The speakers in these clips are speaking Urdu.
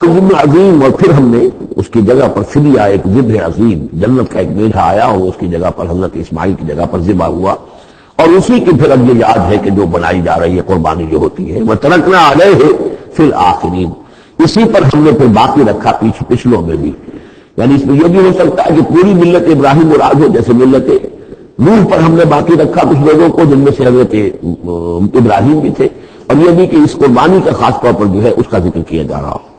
ذبح عظیم، اور پھر ہم نے اس کی جگہ پر فدیہ ایک ذبح عظیم، جنت کا ایک میڈھا آیا اور اس کی جگہ پر حضرت اسماعیل کی جگہ پر ذبح ہوا، اور اسی کی پھر اب یہ یاد ہے کہ جو بنائی جا رہی ہے قربانی جو ہوتی ہے، وَتَرَكْنَا عَلَيْهِ فِي الْآخِرِينَ، اسی پر ہم نے پھر باقی رکھا پچھلوں میں بھی. یعنی اس میں یہ بھی ہو سکتا ہے کہ پوری ملت ابراہیم مراد ہو، جیسے ملت نوح پر ہم نے باقی رکھا کچھ لوگوں کو جن میں سے حضرت ابراہیم بھی تھے، اور یہ بھی کہ اس قربانی کا خاص طور پر جو ہے اس کا ذکر کیا جا رہا ہو.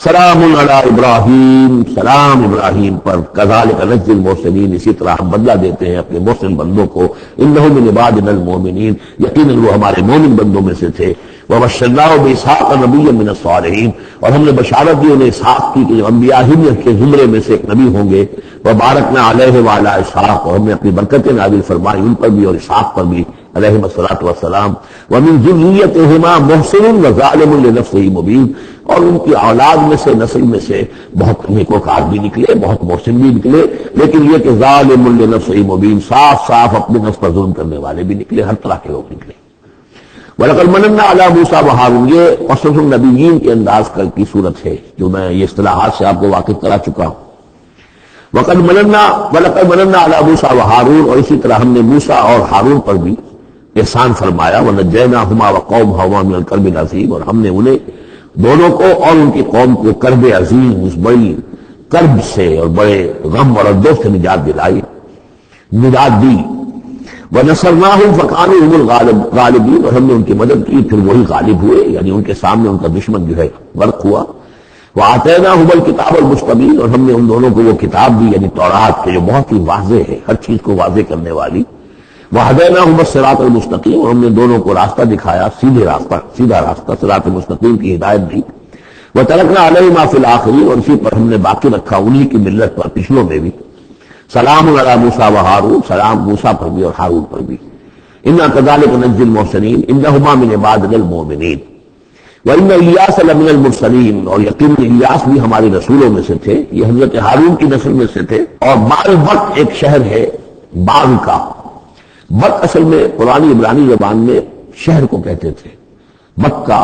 سلام علی ابراہیم، سلام ابراہیم پر، کذالک نجزی المحسنین، اسی طرح ہم بدلہ دیتے ہیں اپنے محسن بندوں کو، انہ من عبادنا المؤمنین، یقیناً وہ ہمارے مومن بندوں میں سے تھے. وبشرناہ باسحاق نبیا من الصالحین، اور ہم نے بشارت دی انہیں اسحاق کی کہ جو انبیاء ہی کے زمرے میں سے ایک نبی ہوں گے. وبارکنا علیہ وعلی اسحاق، اور ہم نے اپنی برکتیں نازل فرمائی ان پر بھی اور اسحاق پر بھی علیہم الصلاۃ والسلام. ومن ذریتہما محسن وظالم لنفسہ مبین، اور ان کی اولاد میں سے نسل میں سے بہت نیکوکار بھی نکلے، بہت محسن بھی نکلے، لیکن یہ کہ ظالم لنفسہ مبین، صاف صاف اپنے نفس پر ظلم کرنے والے بھی نکلے، ہر طرح کے لوگ نکلے. وَلَقَدْ مَنَنَّا عَلَىٰ مُوسَىٰ وَهَارُونَ، یہ قصص النبیین کے انداز کی صورت ہے جو میں یہ اصطلاحات سے آپ کو واقف کرا چکا ہوں. وَلَقَدْ مَنَنَّا عَلَىٰ مُوسَىٰ وَهَارُونَ، اور اسی طرح ہم نے موسیٰ اور ہارون پر بھی احسان فرمایا. وَنَجَّيْنَاهُمَا وَقَوْمَهُمَا مِنَ الْكَرْبِ الْعَظِيمِ، اور ہم نے انہیں دونوں کو اور ان کی قوم کو کرب عظیم، اس بڑی کرب سے اور بڑے غم اور اردو سے نجات دلائی، نجات دی. وَنَصَرْنَاهُمْ فَكَانُوا هُمُ الْغَالِبِينَ، اور ہم نے ان کی مدد کی پھر وہی غالب ہوئے، یعنی ان کے سامنے ان کا دشمن جو ہے غرق ہوا. وَآتَيْنَاهُمُ الْكِتَابَ الْمُسْتَبِينَ، اور ہم نے ان دونوں کو وہ کتاب دی یعنی تورات کے جو بہت ہی واضح ہے، ہر چیز کو واضح کرنے والی. وَهَدَيْنَاهُمَ الصِّرَاطَ الْمُسْتَقِيمَ، اور ہم نے دونوں کو راستہ دکھایا، سیدھا راستہ صراط مستقیم کی ہدایت دی. وَتَرَكْنَا عَلَيْهِمَا فِي الْآخِرِينَ، اور اسی پر ہم نے باقی رکھا انہی کی ملت پر پچھلوں میں بھی. سلام علی موسیٰ وہارون، سلام موسیٰ پر بھی اور ہارون پر بھی. انا کذالک نجزی المحسنین انہما من عبادنا المؤمنین. وان الیاس لمن المرسلین، اور یقین الیاس بھی ہمارے رسولوں میں سے تھے، یہ حضرت ہارون کی نسل میں سے تھے. اور بک ایک شہر ہے باغ کا، بک اصل میں قرآن عبرانی زبان میں شہر کو کہتے تھے. مکہ،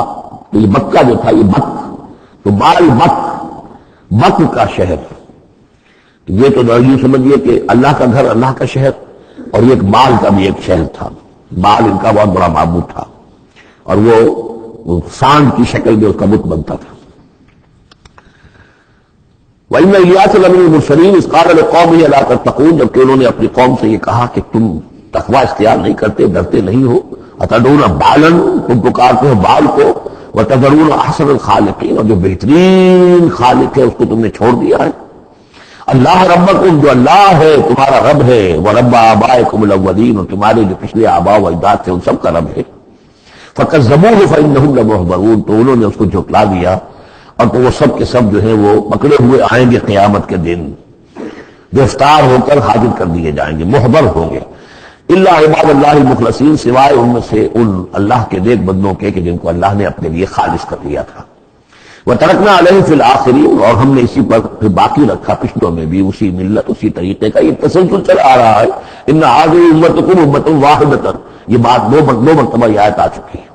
یہ مکہ جو تھا یہ بک، تو بال بک کا شہر. یہ تو یوں سمجھیے کہ اللہ کا گھر، اللہ کا شہر، اور یہ ایک بال کا بھی ایک شہر تھا. بال ان کا بہت بڑا معبود تھا، اور وہ سانڈ کی شکل میں اس کا بت بنتا تھا. وَإِنَّ إِلْيَاسَ لَمِنَ الْمُرْسَلِينَ إِذْ قَالَ لِقَوْمِهِ أَلَا تَتَّقُونَ، جبکہ انہوں نے اپنی قوم سے یہ کہا کہ تم تقوی اختیار نہیں کرتے، ڈرتے نہیں ہو. أَتَدْعُونَ بَالًا، تم پکارتے ہو بال کو. وَتَذَرُونَ أَحْسَنَ الْخَالِقِينَ، اور جو بہترین خالق ہے اس کو تم نے چھوڑ دیا ہے. اللہ ربکم، جو اللہ ہے تمہارا رب ہے، ورب آبائکم الاولین، اور تمہارے جو پچھلے آباء و اجداد تھے ان سب کا رب ہے. فکذبوہ فانہم لمحضرون، تو انہوں نے اس کو جھٹلا دیا، اور تو وہ سب کے سب جو ہیں وہ پکڑے ہوئے آئیں گے قیامت کے دن، گرفتار ہو کر حاضر کر دیے جائیں گے، محضر ہوں گے. الا عباد اللہ المخلصین، سوائے ان میں سے ان اللہ کے نیک بندوں کے کہ جن کو اللہ نے اپنے لیے خالص کر لیا تھا. وَتَرَكْنَا عَلَيْهِ فِي الْآخِرِينَ، اور ہم نے اسی پر پھر باقی رکھا پچھلوں میں بھی اسی ملت، اسی طریقے کا. یہ تسلسل چلا آ رہا ہے. إِنَّ هَٰذِهِ أُمَّتُكُمْ أُمَّةٌ وَاحِدَةٌ، یہ بات دو مرتبہ یہ آیت آ چکی ہے.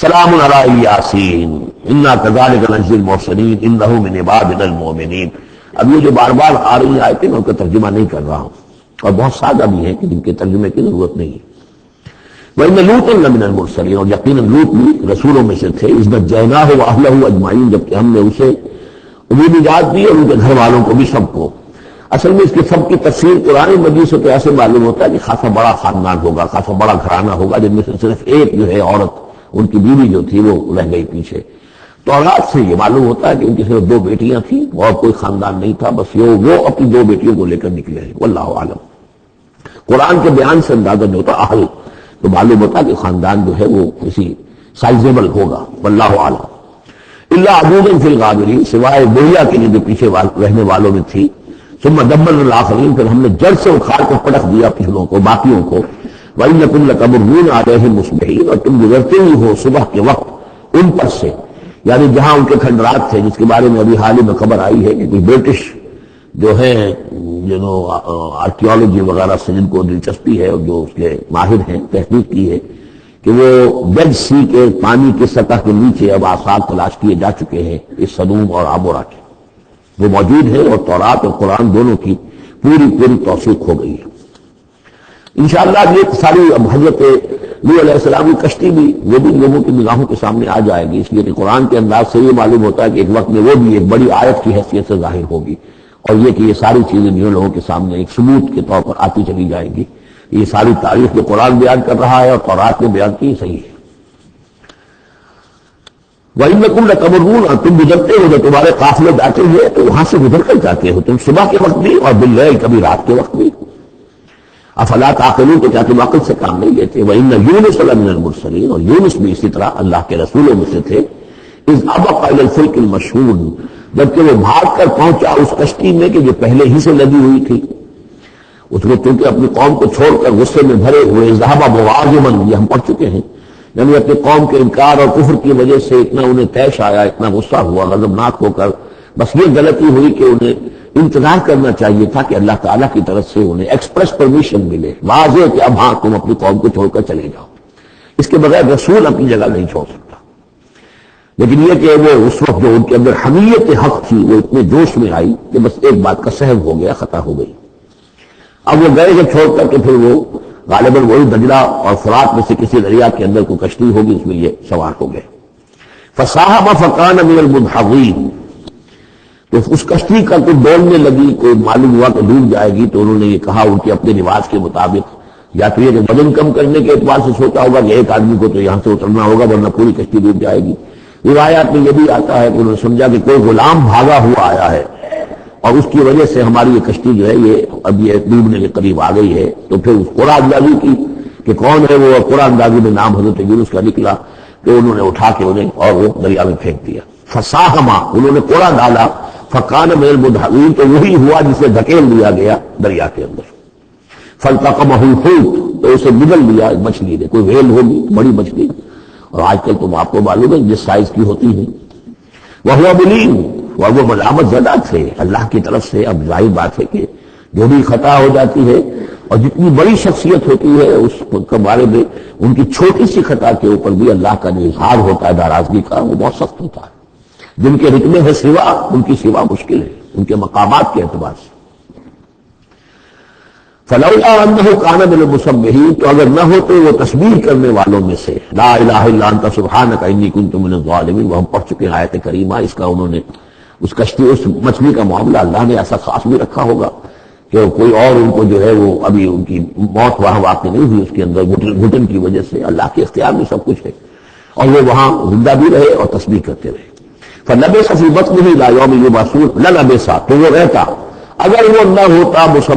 سلام علی الیاسین انا کذالک نجزی المحسنین انہ من عبادنا المؤمنین. اب یہ جو بار بار آ رہی آیتیں میں ان کا ترجمہ نہیں کر رہا ہوں، اور بہت سادہ بھی ہیں کہ جن کے ترجمے کی ضرورت نہیں ہے. وَإِنَّ لُوطًا لَمِنَ الْمُرْسَلِينَ، اور یقیناً لوط بھی رسولوں میں سے تھے. إِذْ نَجَّيْنَاهُ وَأَهْلَهُ أَجْمَعِينَ، جبکہ ہم نے اسے بھی نجات دی اور ان کے گھر والوں کو بھی، سب کو. اصل میں اس کے سب کی تفسیر قرآن مجید سے تو ایسے معلوم ہوتا ہے کہ خاصا بڑا خاندان ہوگا، خاصا بڑا گھرانہ ہوگا، جن میں سے صرف ایک جو ہے عورت، ان کی بیوی جو تھی وہ رہ گئی پیچھے. تو اولاد سے یہ معلوم ہوتا ہے کہ ان کی صرف 2 بیٹیاں تھیں اور کوئی خاندان نہیں تھا، بس وہ اپنی 2 بیٹیوں کو لے کر نکلے ہیں. واللہ عالم. قرآن کے بیان سے اندازہ نہیں ہوتا، اہل تو معلوم ہوتا کہ خاندان جو ہے وہ کسی سائزیبل ہوگا. واللہ عالم. الا عجوزا فی الغابرین، سوائے بوڑھیا کے لیے جو پیچھے رہنے والوں میں تھی. ثم دمرنا الاخرین، پھر ہم نے جڑ سے اکھاڑ کر پٹک دیا پچھلوں کو، باقیوں کو. وَإِنَّكُمْ لَتَمُرُّونَ عَلَيْهِم مُصْبِحِينَ، اور تم گزرتے ہی ہو صبح کے وقت ان پر سے، یعنی جہاں ان کے کھنڈرات تھے، جس کے بارے میں ابھی حال ہی میں خبر آئی ہے کہ کوئی برٹش جو ہیں آرکیولوجی وغیرہ سے جن کو دلچسپی ہے اور جو اس کے ماہر ہیں، تحقیق کی ہے کہ وہ ڈیڈ سی کے پانی کی سطح کے نیچے اب آثار تلاش کیے جا چکے ہیں اس سدوم اور عمورہ کے، وہ موجود ہے، اور تورات اور قرآن دونوں کی پوری توثیق ہو گئی ہے انشاءاللہ۔ یہ ساری اب حضرت نوح علیہ السلام کی کشتی بھی وہ بھی لوگوں کی نگاہوں کے سامنے آ جائے گی، اس لیے کہ قرآن کے انداز سے یہ معلوم ہوتا ہے کہ ایک وقت میں وہ بھی ایک بڑی آیت کی حیثیت سے ظاہر ہوگی، اور یہ کہ یہ ساری چیزیں جو لوگوں کے سامنے ایک ثبوت کے طور پر آتی چلی جائیں گی۔ یہ ساری تاریخ جو قرآن بیان کر رہا ہے اور تورات نے بیان کی صحیح ہے۔ وَإِنَّكُمْ لَتَمُرُّونَ، تم گزرتے ہو، جو تمہارے قافلے جاتے ہیں تو وہاں سے گزر کر جاتے ہو، تم صبح کے وقت بھی اور باللیل کبھی رات کے وقت بھی۔ افلا تعقلون، تو کیا تم عقل سے کام نہیں لیتے؟ وَإِنَّ يُونُسَ لَمِنَ الْمُرْسَلِينَ، اور یونس بھی اسی طرح اللہ کے رسولوں میں سے تھے۔ اِذْ أَبَقَ إِلَى الْفُلْكِ الْمَشْحُونِ، جبکہ وہ بھاگ کر پہنچا اس کشتی میں کہ جو پہلے ہی سے لدی ہوئی تھی، اس میں چونکہ اپنی قوم کو چھوڑ کر غصے میں بھرے ہوئے، ذهب مغاضبا، یہ ہم پڑھ چکے ہیں، یعنی اپنی قوم کے انکار اور کفر کی وجہ سے اتنا انہیں طیش آیا، اتنا غصہ ہوا، غضبناک ہو کر بس یہ غلطی ہوئی کہ انہیں انتظار کرنا چاہیے تھا کہ اللہ تعالیٰ کی طرف سے انہیں ایکسپریس پرمیشن ملے، واضح کہ اب ہاں تم اپنی قوم کو چھوڑ کر چلے جاؤ، اس کے بغیر رسول اپنی جگہ نہیں چھوڑ سکتا۔ لیکن یہ کہ وہ اس وقت جو ان کے اندر حمیت حق تھی وہ اتنے جوش میں آئی کہ بس ایک بات کا سہو ہو گیا، خطا ہو گئی۔ اب وہ گئے جب چھوڑ کر، تو پھر وہ غالباً وہی دجلہ اور فرات میں سے کسی دریا کے اندر کوئی کشتی ہوگی، اس میں یہ سوار ہو گئے۔ فَسَاهَمَ فَكَانَ مِنَ الْمُدْحَضِينَ، تو اس کشتی کا کوئی ڈولنے لگی، کوئی معلوم ہوا کہ ڈوب جائے گی، تو انہوں نے یہ کہا ان کے اپنے رواج کے مطابق، یا تو یہ کہ وزن کم کرنے کے اعتبار سے سوچا ہوگا کہ ایک آدمی کو تو یہاں سے اترنا ہوگا ورنہ پوری کشتی ڈوب جائے گی۔ روایات میں یہ بھی آتا ہے کہ انہوں نے سمجھا کہ کوئی غلام بھاگا ہوا آیا ہے اور اس کی وجہ سے ہماری یہ کشتی جو ہے یہ اب یہ ڈوبنے کے قریب آ گئی ہے، تو پھر اس قرآن اندازی کی کہ کون ہے وہ، قرآن اندازی میں نام حضرت یونس کا نکلا، تو انہوں نے اٹھا کے انہیں اور وہ دریا میں پھینک دیا۔ فساہما، انہوں نے کوڑا ڈالا، فکان من المدحضین، تو وہی ہوا جسے دھکیل دیا گیا دریا کے اندر۔ فالتقمہ الحوت، تو اسے نگل لیا مچھلی نے، کوئی ویل ہوگی بڑی مچھلی، اور آج کل تم آپ کو معلوم ہے جس سائز کی ہوتی ہے، وہو ملیم، اور وہ ملامت زدہ تھے اللہ کی طرف سے۔ اب ظاہر بات ہے کہ جو بھی خطا ہو جاتی ہے اور جتنی بڑی شخصیت ہوتی ہے اس کے بارے میں ان کی چھوٹی سی خطا کے اوپر بھی اللہ کا جو اظہار ہوتا ہے ناراضگی کا، وہ بہت سخت ہوتا ہے۔ جن کے رتبے ہے سوا، ان کی سوا مشکل ہے ان کے مقامات کے اعتبار سے۔ فلولا انہ کان من المسبحین، تو اگر نہ ہو تو وہ تسبیح کرنے والوں میں سے، لا الہ الا انت سبحانک انی کنت من الظالمین، وہ ہم پڑھ چکے ہیں آیت کریمہ۔ اس کا انہوں نے اس کشتی، اس مچھلی کا معاملہ اللہ نے ایسا خاص بھی رکھا ہوگا کہ کوئی اور ان کو جو ہے وہ ابھی ان کی موت وہاں واقع نہیں ہوئی، اس کے اندر گھٹن کی وجہ سے، اللہ کے اختیار میں سب کچھ ہے، اور وہ وہاں زندہ بھی رہے اور تسبیح کرتے رہے۔ فلبث فی بطنہ الی یوم یبعثون، للبث، تو وہ رہتا اگر وہ نہ ہوتا